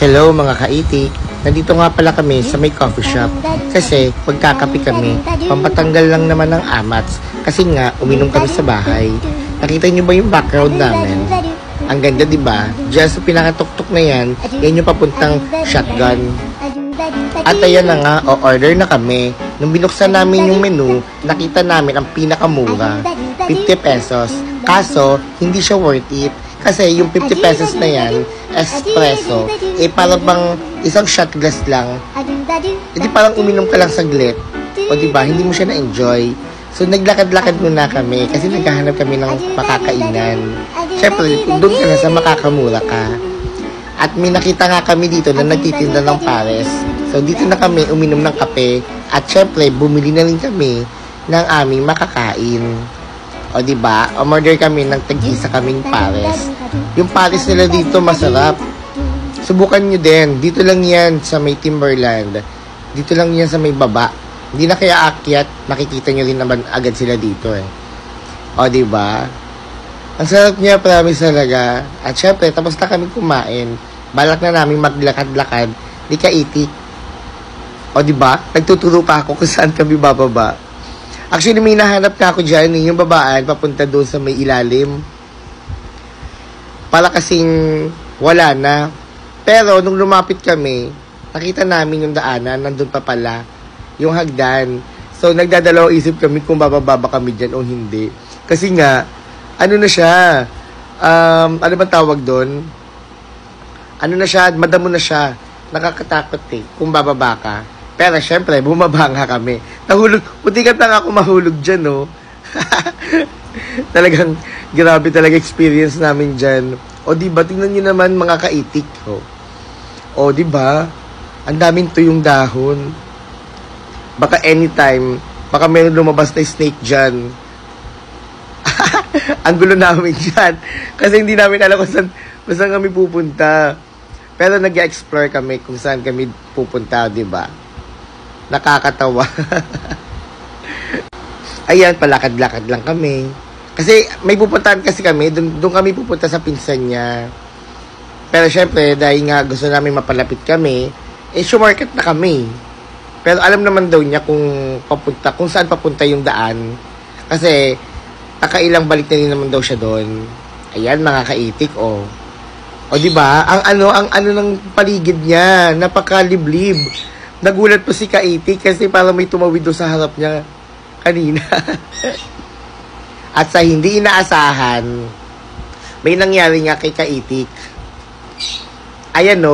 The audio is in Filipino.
Hello mga kaiti, nandito nga pala kami sa may coffee shop kasi magkakape kami, pampatanggal lang naman ng amats kasi nga uminom kami sa bahay. Nakita niyo ba yung background namin? Ang ganda diba? Diyan sa pinakatuktok na yan yung papuntang shotgun. At ayan na nga, o-order na kami. Nung binuksan namin yung menu, nakita namin ang pinakamura, 50 pesos. Kaso, hindi siya worth it. Kasi yung 50 pesos na yan, espresso, parang bang isang shot glass lang. Hindi parang uminom ka lang saglit. O diba, hindi mo siya na-enjoy. So, naglakad-lakad muna kami kasi naghahanap kami ng makakainan. Siyempre, doon ka na sa makakamura ka. At may nakita nga kami dito na nagtitinda ng pares. So, dito na kami uminom ng kape. At syempre, bumili na rin kami ng aming makakain. O diba, umorder kami ng tag-isa kaming pares. Yung pares nila dito masarap. Subukan nyo din. Dito lang yan sa may Timberland. Dito lang yan sa may baba. Hindi na kaya akyat, makikita nyo rin naman agad sila dito eh. O diba? Ang sarap niya, promise talaga. At syempre, tapos na kami kumain. Balak na namin maglakad-lakad. Di kaitik. O diba? Nagtuturo pa ako kung saan kami bababa. Actually, may nahanap na ako dyan. Yung babaan, papunta doon sa may ilalim. Para kasing wala na. Pero, nung lumapit kami, nakita namin yung daanan. Nandun pa pala yung hagdan. So, nagdadalawang isip kami kung bababa kami dyan o hindi. Kasi nga, ano na siya, ano bang tawag doon? Ano na siya, madamo na siya. Nakakatakot eh, kung bababa ka. Pero syempre, bumaba nga kami. Nahulog, putikat na ako mahulog dyan, no? Talagang, grabe talaga experience namin dyan. O diba, tingnan nyo naman mga kaitik. O diba, ang daming tuyong dahon. Baka anytime, baka meron lumabas na snake dyan. Ang gulo namin dyan. Kasi hindi namin alam kung saan kami pupunta. Pero nag-explore kami kung saan kami pupunta, diba? Nakakatawa. Ayan, palakad-lakad lang kami. Kasi may pupuntahan kasi kami, doon kami pupunta sa pinsan niya. Pero syempre, dahil nga gusto namin mapalapit kami, shortcut na kami. Pero alam naman daw niya kung saan papunta yung daan. Kasi, nakailang balik na rin naman daw siya doon. Ayan, mga kaitik, O diba? Ang ano ng paligid niya, napakaliblib. Nagulat po si Kaitik kasi parang may tumawid doon sa harap niya kanina. At sa hindi inaasahan, may nangyari nga kay Kaitik. Ayan, no?